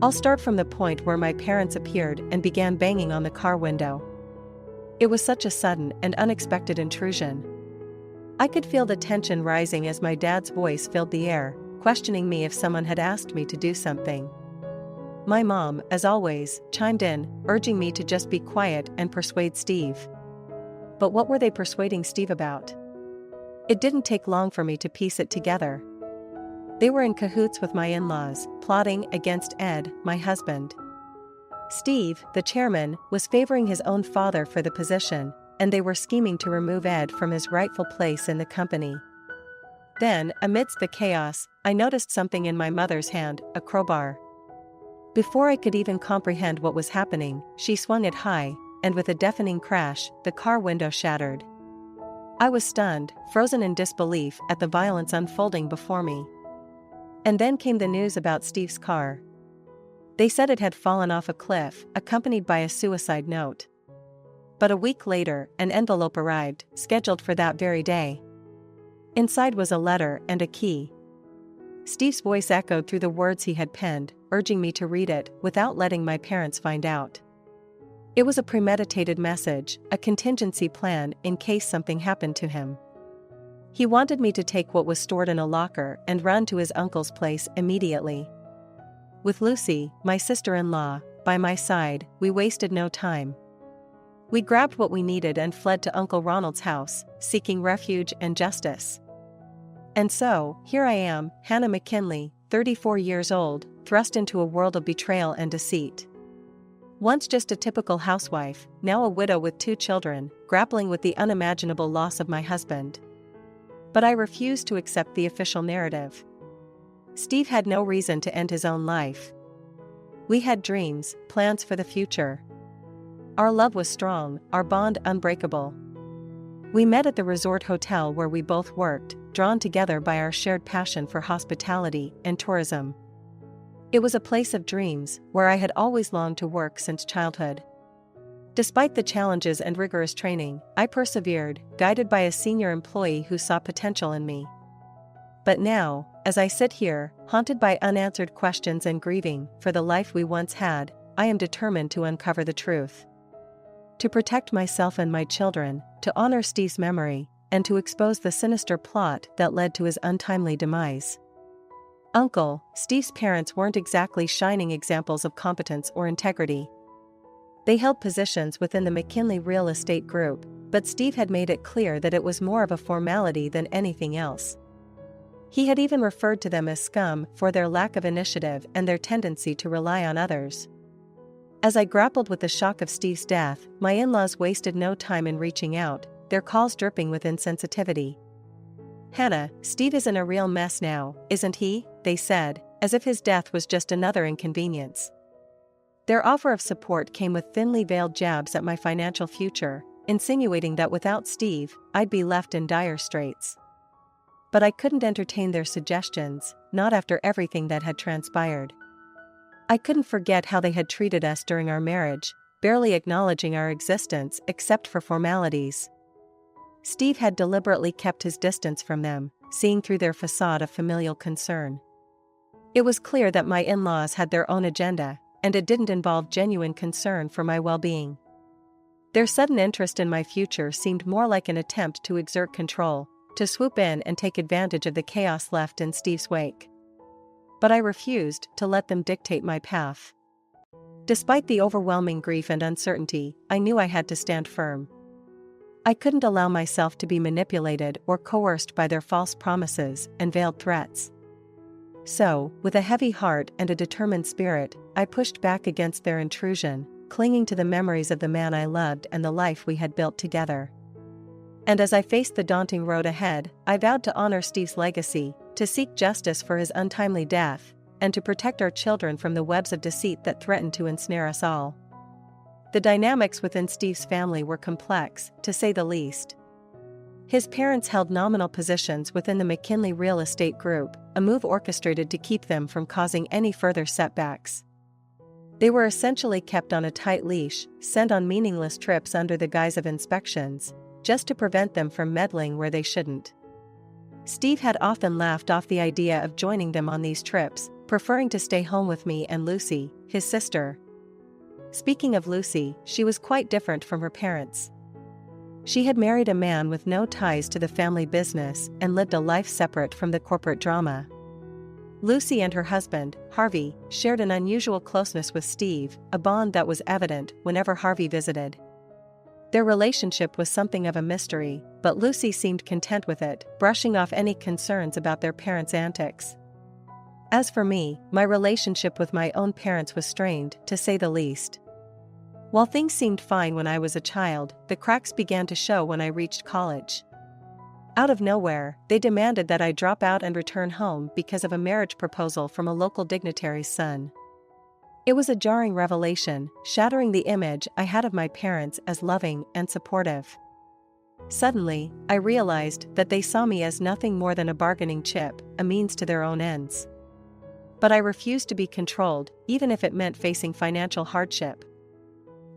I'll start from the point where my parents appeared and began banging on the car window. It was such a sudden and unexpected intrusion. I could feel the tension rising as my dad's voice filled the air, questioning me if someone had asked me to do something. My mom, as always, chimed in, urging me to just be quiet and persuade Steve. But what were they persuading Steve about? It didn't take long for me to piece it together. They were in cahoots with my in-laws, plotting against Ed, my husband. Steve, the chairman, was favoring his own father for the position, and they were scheming to remove Ed from his rightful place in the company. Then, amidst the chaos, I noticed something in my mother's hand, a crowbar. Before I could even comprehend what was happening, she swung it high, and with a deafening crash, the car window shattered. I was stunned, frozen in disbelief at the violence unfolding before me. And then came the news about Steve's car. They said it had fallen off a cliff, accompanied by a suicide note. But a week later, an envelope arrived, scheduled for that very day. Inside was a letter and a key. Steve's voice echoed through the words he had penned, urging me to read it without letting my parents find out. It was a premeditated message, a contingency plan in case something happened to him. He wanted me to take what was stored in a locker and run to his uncle's place immediately. With Lucy, my sister-in-law, by my side, we wasted no time. We grabbed what we needed and fled to Uncle Ronald's house, seeking refuge and justice. And so, here I am, Hannah McKinley, 34 years old, thrust into a world of betrayal and deceit. Once just a typical housewife, now a widow with 2 children, grappling with the unimaginable loss of my husband. But I refused to accept the official narrative. Steve had no reason to end his own life. We had dreams, plans for the future. Our love was strong, our bond unbreakable. We met at the resort hotel where we both worked, drawn together by our shared passion for hospitality and tourism. It was a place of dreams, where I had always longed to work since childhood. Despite the challenges and rigorous training, I persevered, guided by a senior employee who saw potential in me. But now, as I sit here, haunted by unanswered questions and grieving for the life we once had, I am determined to uncover the truth. To protect myself and my children, to honor Steve's memory, and to expose the sinister plot that led to his untimely demise. Uncle, Steve's parents weren't exactly shining examples of competence or integrity. They held positions within the McKinley Real Estate Group, but Steve had made it clear that it was more of a formality than anything else. He had even referred to them as scum for their lack of initiative and their tendency to rely on others. As I grappled with the shock of Steve's death, my in-laws wasted no time in reaching out, their calls dripping with insensitivity. "Hannah, Steve is in a real mess now, isn't he?" they said, as if his death was just another inconvenience. Their offer of support came with thinly veiled jabs at my financial future, insinuating that without Steve, I'd be left in dire straits. But I couldn't entertain their suggestions, not after everything that had transpired. I couldn't forget how they had treated us during our marriage, barely acknowledging our existence except for formalities. Steve had deliberately kept his distance from them, seeing through their facade of familial concern. It was clear that my in-laws had their own agenda, and it didn't involve genuine concern for my well-being. Their sudden interest in my future seemed more like an attempt to exert control, to swoop in and take advantage of the chaos left in Steve's wake. But I refused to let them dictate my path. Despite the overwhelming grief and uncertainty, I knew I had to stand firm. I couldn't allow myself to be manipulated or coerced by their false promises and veiled threats. So, with a heavy heart and a determined spirit, I pushed back against their intrusion, clinging to the memories of the man I loved and the life we had built together. And as I faced the daunting road ahead, I vowed to honor Steve's legacy, to seek justice for his untimely death, and to protect our children from the webs of deceit that threatened to ensnare us all. The dynamics within Steve's family were complex, to say the least. His parents held nominal positions within the McKinley Real Estate Group, a move orchestrated to keep them from causing any further setbacks. They were essentially kept on a tight leash, sent on meaningless trips under the guise of inspections, just to prevent them from meddling where they shouldn't. Steve had often laughed off the idea of joining them on these trips, preferring to stay home with me and Lucy, his sister. Speaking of Lucy, she was quite different from her parents. She had married a man with no ties to the family business and lived a life separate from the corporate drama. Lucy and her husband, Harvey, shared an unusual closeness with Steve, a bond that was evident whenever Harvey visited. Their relationship was something of a mystery, but Lucy seemed content with it, brushing off any concerns about their parents' antics. As for me, my relationship with my own parents was strained, to say the least. While things seemed fine when I was a child, the cracks began to show when I reached college. Out of nowhere, they demanded that I drop out and return home because of a marriage proposal from a local dignitary's son. It was a jarring revelation, shattering the image I had of my parents as loving and supportive. Suddenly, I realized that they saw me as nothing more than a bargaining chip, a means to their own ends. But I refused to be controlled, even if it meant facing financial hardship.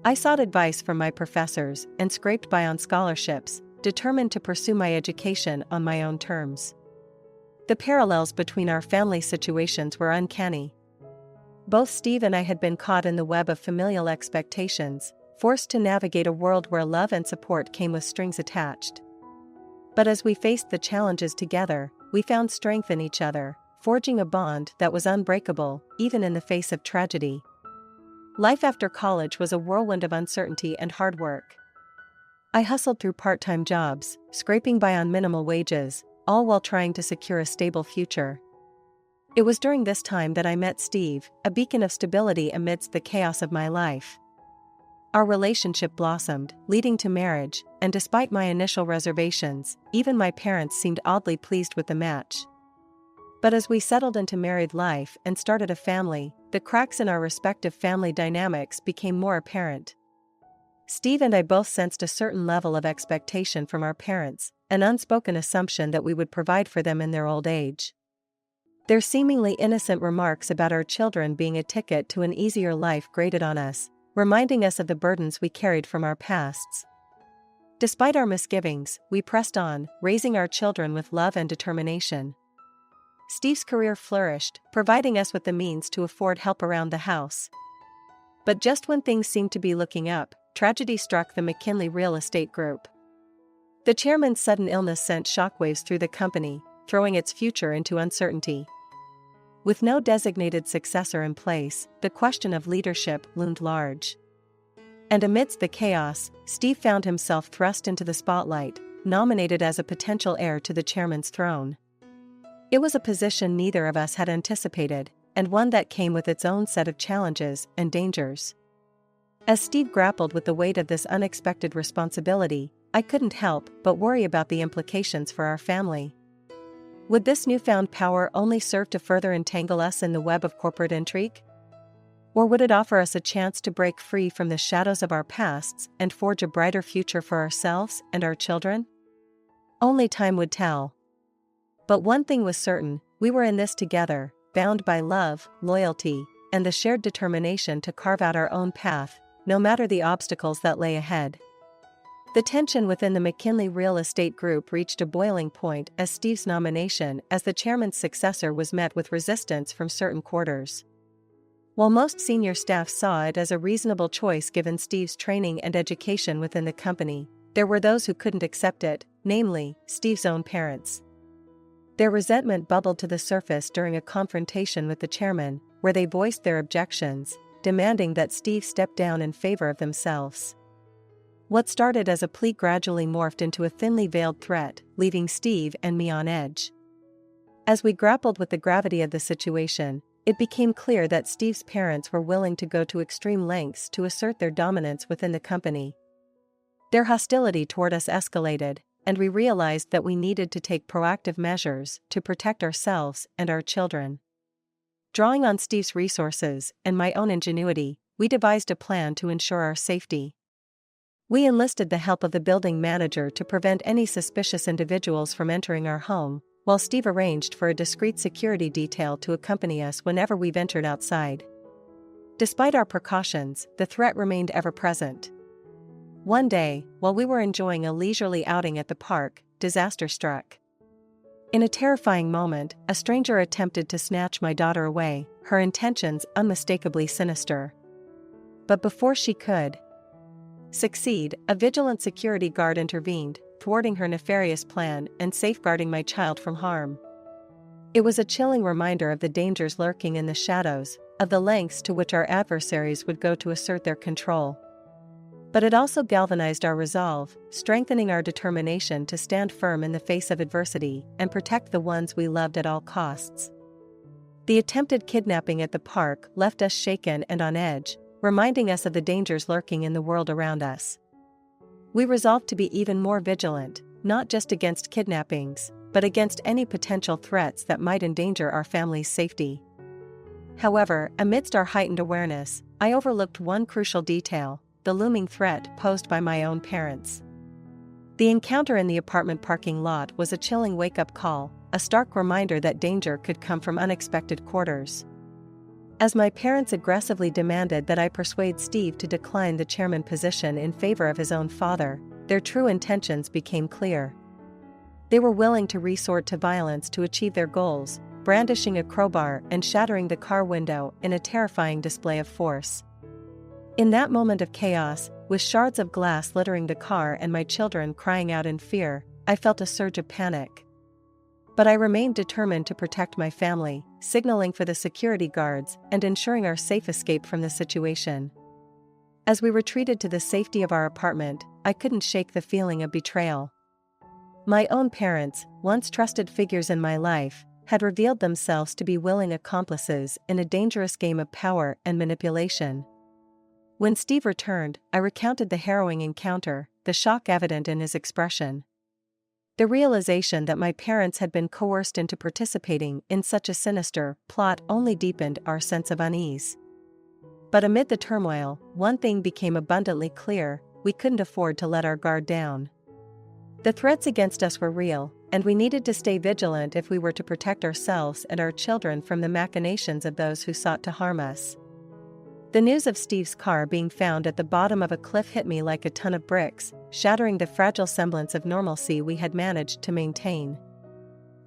I sought advice from my professors and scraped by on scholarships, determined to pursue my education on my own terms. The parallels between our family situations were uncanny. Both Steve and I had been caught in the web of familial expectations, forced to navigate a world where love and support came with strings attached. But as we faced the challenges together, we found strength in each other, forging a bond that was unbreakable, even in the face of tragedy. Life after college was a whirlwind of uncertainty and hard work. I hustled through part-time jobs, scraping by on minimal wages, all while trying to secure a stable future. It was during this time that I met Steve, a beacon of stability amidst the chaos of my life. Our relationship blossomed, leading to marriage, and despite my initial reservations, even my parents seemed oddly pleased with the match. But as we settled into married life and started a family, the cracks in our respective family dynamics became more apparent. Steve and I both sensed a certain level of expectation from our parents, an unspoken assumption that we would provide for them in their old age. Their seemingly innocent remarks about our children being a ticket to an easier life grated on us, reminding us of the burdens we carried from our pasts. Despite our misgivings, we pressed on, raising our children with love and determination. Steve's career flourished, providing us with the means to afford help around the house. But just when things seemed to be looking up, tragedy struck the McKinley Real Estate Group. The chairman's sudden illness sent shockwaves through the company, throwing its future into uncertainty. With no designated successor in place, the question of leadership loomed large. And amidst the chaos, Steve found himself thrust into the spotlight, nominated as a potential heir to the chairman's throne. It was a position neither of us had anticipated, and one that came with its own set of challenges and dangers. As Steve grappled with the weight of this unexpected responsibility, I couldn't help but worry about the implications for our family. Would this newfound power only serve to further entangle us in the web of corporate intrigue? Or would it offer us a chance to break free from the shadows of our pasts and forge a brighter future for ourselves and our children? Only time would tell. But one thing was certain, we were in this together, bound by love, loyalty, and the shared determination to carve out our own path, no matter the obstacles that lay ahead. The tension within the McKinley Real Estate Group reached a boiling point as Steve's nomination as the chairman's successor was met with resistance from certain quarters. While most senior staff saw it as a reasonable choice given Steve's training and education within the company, there were those who couldn't accept it, namely, Steve's own parents. Their resentment bubbled to the surface during a confrontation with the chairman, where they voiced their objections, demanding that Steve step down in favor of themselves. What started as a plea gradually morphed into a thinly veiled threat, leaving Steve and me on edge. As we grappled with the gravity of the situation, it became clear that Steve's parents were willing to go to extreme lengths to assert their dominance within the company. Their hostility toward us escalated, and we realized that we needed to take proactive measures to protect ourselves and our children. Drawing on Steve's resources and my own ingenuity, we devised a plan to ensure our safety. We enlisted the help of the building manager to prevent any suspicious individuals from entering our home, while Steve arranged for a discreet security detail to accompany us whenever we ventured outside. Despite our precautions, the threat remained ever present. One day, while we were enjoying a leisurely outing at the park, disaster struck. In a terrifying moment, a stranger attempted to snatch my daughter away, her intentions unmistakably sinister. But before she could succeed, a vigilant security guard intervened, thwarting her nefarious plan and safeguarding my child from harm. It was a chilling reminder of the dangers lurking in the shadows, of the lengths to which our adversaries would go to assert their control. But it also galvanized our resolve, strengthening our determination to stand firm in the face of adversity and protect the ones we loved at all costs. The attempted kidnapping at the park left us shaken and on edge, reminding us of the dangers lurking in the world around us. We resolved to be even more vigilant, not just against kidnappings, but against any potential threats that might endanger our family's safety. However, amidst our heightened awareness, I overlooked one crucial detail: the looming threat posed by my own parents. The encounter in the apartment parking lot was a chilling wake-up call, a stark reminder that danger could come from unexpected quarters. As my parents aggressively demanded that I persuade Steve to decline the chairman position in favor of his own father, their true intentions became clear. They were willing to resort to violence to achieve their goals, brandishing a crowbar and shattering the car window in a terrifying display of force. In that moment of chaos, with shards of glass littering the car and my children crying out in fear, I felt a surge of panic. But I remained determined to protect my family, signaling for the security guards and ensuring our safe escape from the situation. As we retreated to the safety of our apartment, I couldn't shake the feeling of betrayal. My own parents, once trusted figures in my life, had revealed themselves to be willing accomplices in a dangerous game of power and manipulation. When Steve returned, I recounted the harrowing encounter, the shock evident in his expression. The realization that my parents had been coerced into participating in such a sinister plot only deepened our sense of unease. But amid the turmoil, one thing became abundantly clear: we couldn't afford to let our guard down. The threats against us were real, and we needed to stay vigilant if we were to protect ourselves and our children from the machinations of those who sought to harm us. The news of Steve's car being found at the bottom of a cliff hit me like a ton of bricks, shattering the fragile semblance of normalcy we had managed to maintain.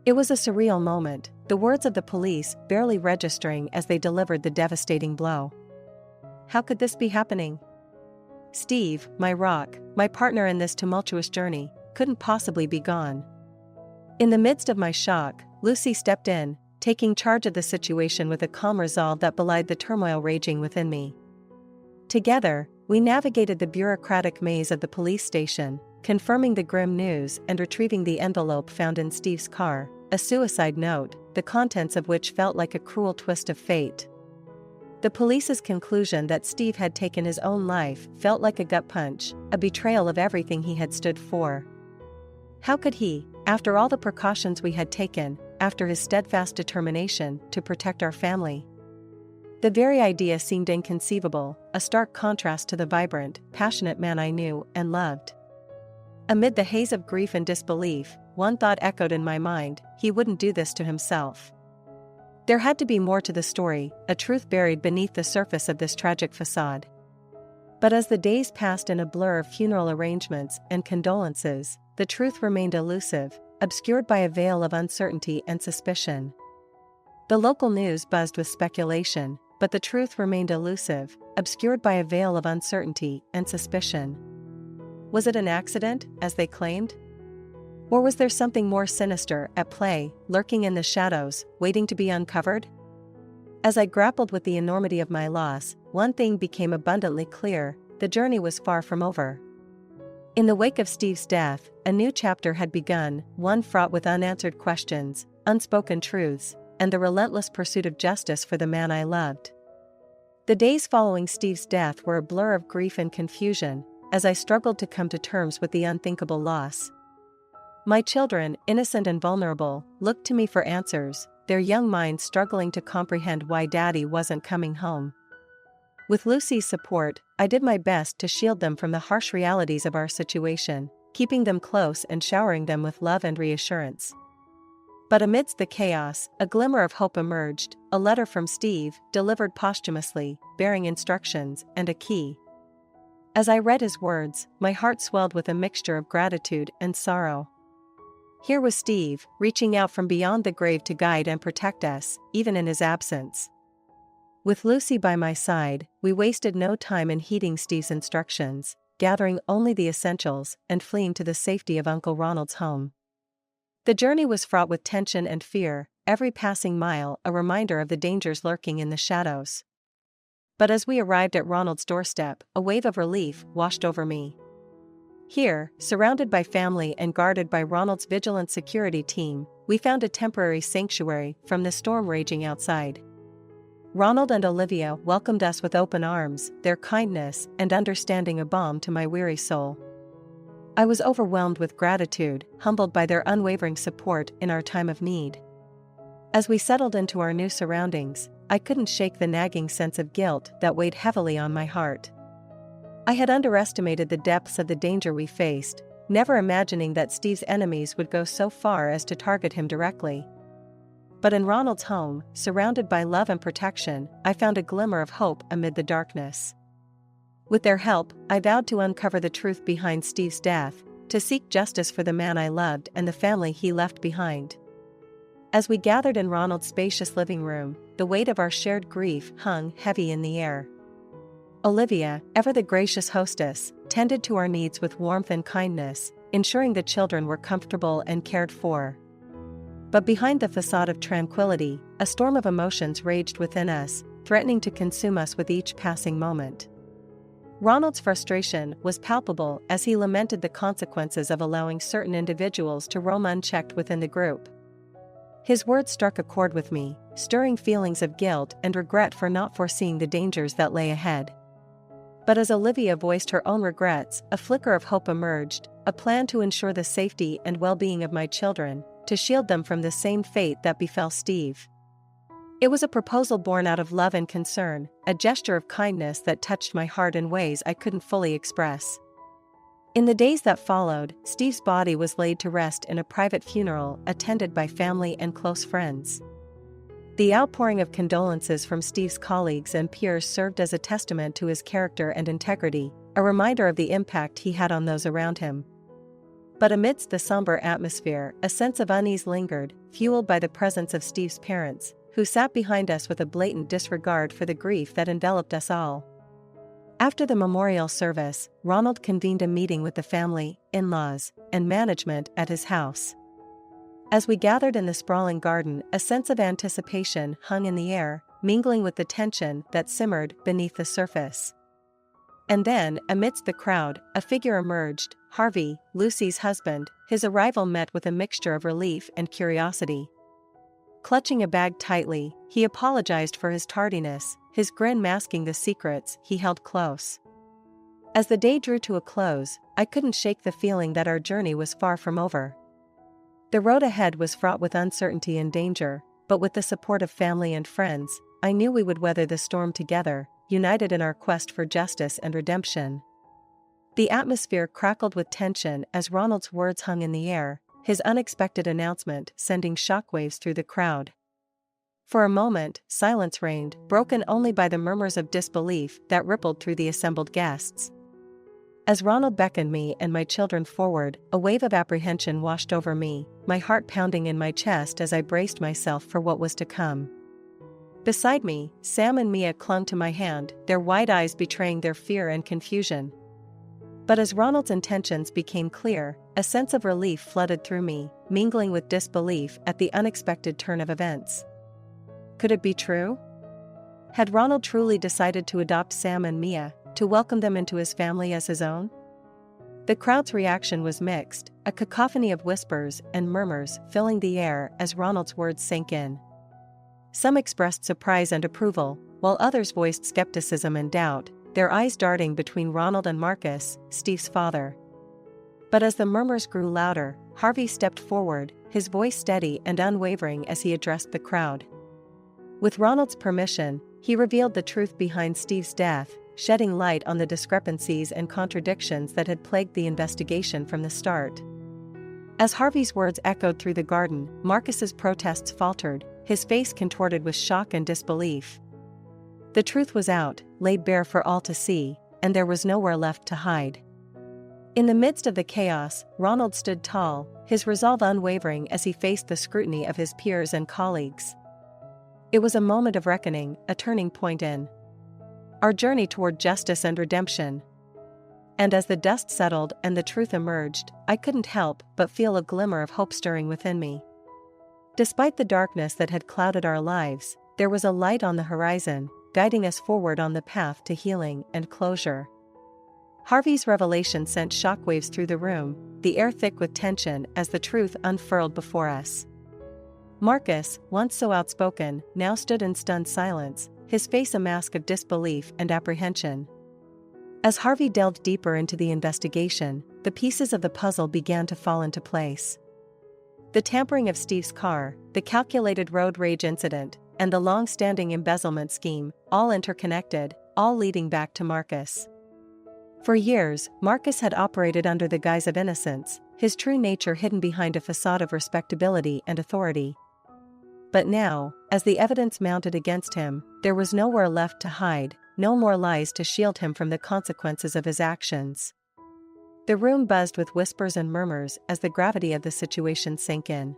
It was a surreal moment, the words of the police barely registering as they delivered the devastating blow. How could this be happening? Steve, my rock, my partner in this tumultuous journey, couldn't possibly be gone. In the midst of my shock, Lucy stepped in, taking charge of the situation with a calm resolve that belied the turmoil raging within me. Together, we navigated the bureaucratic maze of the police station, confirming the grim news and retrieving the envelope found in Steve's car, a suicide note, the contents of which felt like a cruel twist of fate. The police's conclusion that Steve had taken his own life felt like a gut punch, a betrayal of everything he had stood for. How could he, after all the precautions we had taken, after his steadfast determination to protect our family? The very idea seemed inconceivable, a stark contrast to the vibrant, passionate man I knew and loved. Amid the haze of grief and disbelief, one thought echoed in my mind: he wouldn't do this to himself. There had to be more to the story, a truth buried beneath the surface of this tragic facade. But as the days passed in a blur of funeral arrangements and condolences, the truth remained elusive, obscured by a veil of uncertainty and suspicion. The local news buzzed with speculation, but the truth remained elusive, obscured by a veil of uncertainty and suspicion. Was it an accident, as they claimed? Or was there something more sinister at play, lurking in the shadows, waiting to be uncovered? As I grappled with the enormity of my loss, one thing became abundantly clear: the journey was far from over. In the wake of Steve's death, a new chapter had begun, one fraught with unanswered questions, unspoken truths, and the relentless pursuit of justice for the man I loved. The days following Steve's death were a blur of grief and confusion, as I struggled to come to terms with the unthinkable loss. My children, innocent and vulnerable, looked to me for answers, their young minds struggling to comprehend why Daddy wasn't coming home. With Lucy's support, I did my best to shield them from the harsh realities of our situation, keeping them close and showering them with love and reassurance. But amidst the chaos, a glimmer of hope emerged, a letter from Steve, delivered posthumously, bearing instructions and a key. As I read his words, my heart swelled with a mixture of gratitude and sorrow. Here was Steve, reaching out from beyond the grave to guide and protect us, even in his absence. With Lucy by my side, we wasted no time in heeding Steve's instructions, gathering only the essentials and fleeing to the safety of Uncle Ronald's home. The journey was fraught with tension and fear, every passing mile a reminder of the dangers lurking in the shadows. But as we arrived at Ronald's doorstep, a wave of relief washed over me. Here, surrounded by family and guarded by Ronald's vigilant security team, we found a temporary sanctuary from the storm raging outside. Ronald and Olivia welcomed us with open arms, their kindness and understanding a balm to my weary soul. I was overwhelmed with gratitude, humbled by their unwavering support in our time of need. As we settled into our new surroundings, I couldn't shake the nagging sense of guilt that weighed heavily on my heart. I had underestimated the depths of the danger we faced, never imagining that Steve's enemies would go so far as to target him directly. But in Ronald's home, surrounded by love and protection, I found a glimmer of hope amid the darkness. With their help, I vowed to uncover the truth behind Steve's death, to seek justice for the man I loved and the family he left behind. As we gathered in Ronald's spacious living room, the weight of our shared grief hung heavy in the air. Olivia, ever the gracious hostess, tended to our needs with warmth and kindness, ensuring the children were comfortable and cared for. But behind the facade of tranquility, a storm of emotions raged within us, threatening to consume us with each passing moment. Ronald's frustration was palpable as he lamented the consequences of allowing certain individuals to roam unchecked within the group. His words struck a chord with me, stirring feelings of guilt and regret for not foreseeing the dangers that lay ahead. But as Olivia voiced her own regrets, a flicker of hope emerged, a plan to ensure the safety and well-being of my children, to shield them from the same fate that befell Steve. It was a proposal born out of love and concern, a gesture of kindness that touched my heart in ways I couldn't fully express. In the days that followed, Steve's body was laid to rest in a private funeral attended by family and close friends. The outpouring of condolences from Steve's colleagues and peers served as a testament to his character and integrity, a reminder of the impact he had on those around him. But amidst the somber atmosphere, a sense of unease lingered, fueled by the presence of Steve's parents, who sat behind us with a blatant disregard for the grief that enveloped us all. After the memorial service, Ronald convened a meeting with the family, in-laws, and management at his house. As we gathered in the sprawling garden, a sense of anticipation hung in the air, mingling with the tension that simmered beneath the surface. And then, amidst the crowd, a figure emerged, Harvey, Lucy's husband. His arrival met with a mixture of relief and curiosity. Clutching a bag tightly, he apologized for his tardiness, his grin masking the secrets he held close. As the day drew to a close, I couldn't shake the feeling that our journey was far from over. The road ahead was fraught with uncertainty and danger, but with the support of family and friends, I knew we would weather the storm together, united in our quest for justice and redemption. The atmosphere crackled with tension as Ronald's words hung in the air, his unexpected announcement sending shockwaves through the crowd. For a moment, silence reigned, broken only by the murmurs of disbelief that rippled through the assembled guests. As Ronald beckoned me and my children forward, a wave of apprehension washed over me, my heart pounding in my chest as I braced myself for what was to come. Beside me, Sam and Mia clung to my hand, their wide eyes betraying their fear and confusion. But as Ronald's intentions became clear, a sense of relief flooded through me, mingling with disbelief at the unexpected turn of events. Could it be true? Had Ronald truly decided to adopt Sam and Mia, to welcome them into his family as his own? The crowd's reaction was mixed, a cacophony of whispers and murmurs filling the air as Ronald's words sank in. Some expressed surprise and approval, while others voiced skepticism and doubt, their eyes darting between Ronald and Marcus, Steve's father. But as the murmurs grew louder, Harvey stepped forward, his voice steady and unwavering as he addressed the crowd. With Ronald's permission, he revealed the truth behind Steve's death, shedding light on the discrepancies and contradictions that had plagued the investigation from the start. As Harvey's words echoed through the garden, Marcus's protests faltered, his face contorted with shock and disbelief. The truth was out, laid bare for all to see, and there was nowhere left to hide. In the midst of the chaos, Ronald stood tall, his resolve unwavering as he faced the scrutiny of his peers and colleagues. It was a moment of reckoning, a turning point in our journey toward justice and redemption. And as the dust settled and the truth emerged, I couldn't help but feel a glimmer of hope stirring within me. Despite the darkness that had clouded our lives, there was a light on the horizon, guiding us forward on the path to healing and closure. Harvey's revelation sent shockwaves through the room, the air thick with tension as the truth unfurled before us. Marcus, once so outspoken, now stood in stunned silence, his face a mask of disbelief and apprehension. As Harvey delved deeper into the investigation, the pieces of the puzzle began to fall into place. The tampering of Steve's car, the calculated road rage incident, and the long-standing embezzlement scheme, all interconnected, all leading back to Marcus. For years, Marcus had operated under the guise of innocence, his true nature hidden behind a facade of respectability and authority. But now, as the evidence mounted against him, there was nowhere left to hide, no more lies to shield him from the consequences of his actions. The room buzzed with whispers and murmurs as the gravity of the situation sank in.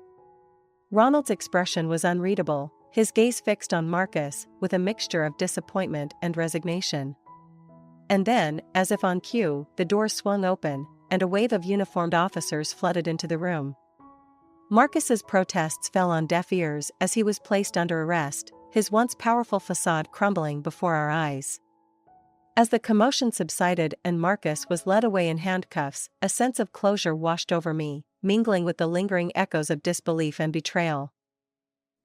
Ronald's expression was unreadable, his gaze fixed on Marcus with a mixture of disappointment and resignation. And then, as if on cue, the doors swung open, and a wave of uniformed officers flooded into the room. Marcus's protests fell on deaf ears as he was placed under arrest, his once powerful facade crumbling before our eyes. As the commotion subsided and Marcus was led away in handcuffs, a sense of closure washed over me, mingling with the lingering echoes of disbelief and betrayal.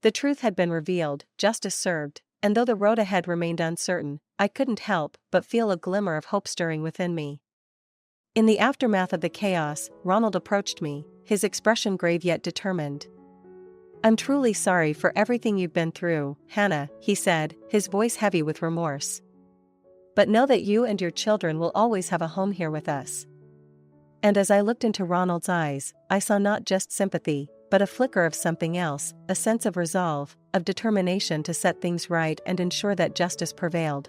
The truth had been revealed, justice served, and though the road ahead remained uncertain, I couldn't help but feel a glimmer of hope stirring within me. In the aftermath of the chaos, Ronald approached me, his expression grave yet determined. "I'm truly sorry for everything you've been through, Hannah," he said, his voice heavy with remorse. "But know that you and your children will always have a home here with us." And as I looked into Ronald's eyes, I saw not just sympathy, but a flicker of something else, a sense of resolve, of determination to set things right and ensure that justice prevailed.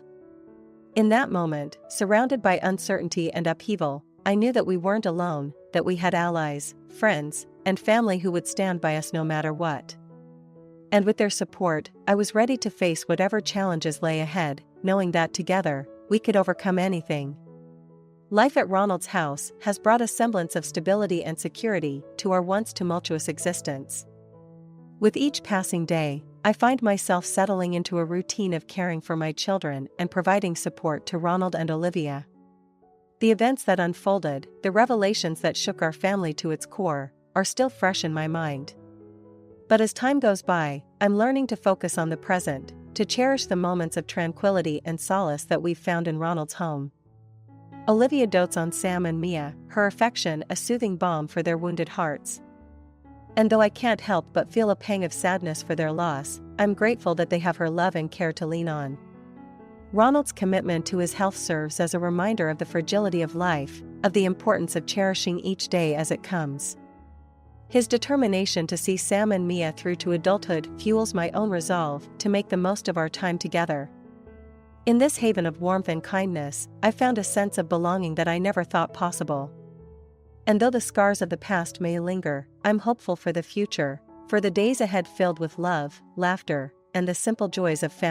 In that moment, surrounded by uncertainty and upheaval, I knew that we weren't alone, that we had allies, friends, and family who would stand by us no matter what. And with their support, I was ready to face whatever challenges lay ahead, knowing that together, we could overcome anything. Life at Ronald's house has brought a semblance of stability and security to our once tumultuous existence. With each passing day, I find myself settling into a routine of caring for my children and providing support to Ronald and Olivia. The events that unfolded, the revelations that shook our family to its core, are still fresh in my mind. But as time goes by, I'm learning to focus on the present, to cherish the moments of tranquility and solace that we've found in Ronald's home. Olivia dotes on Sam and Mia, her affection a soothing balm for their wounded hearts. And though I can't help but feel a pang of sadness for their loss, I'm grateful that they have her love and care to lean on. Ronald's commitment to his health serves as a reminder of the fragility of life, of the importance of cherishing each day as it comes. His determination to see Sam and Mia through to adulthood fuels my own resolve to make the most of our time together. In this haven of warmth and kindness, I found a sense of belonging that I never thought possible. And though the scars of the past may linger, I'm hopeful for the future, for the days ahead filled with love, laughter, and the simple joys of family.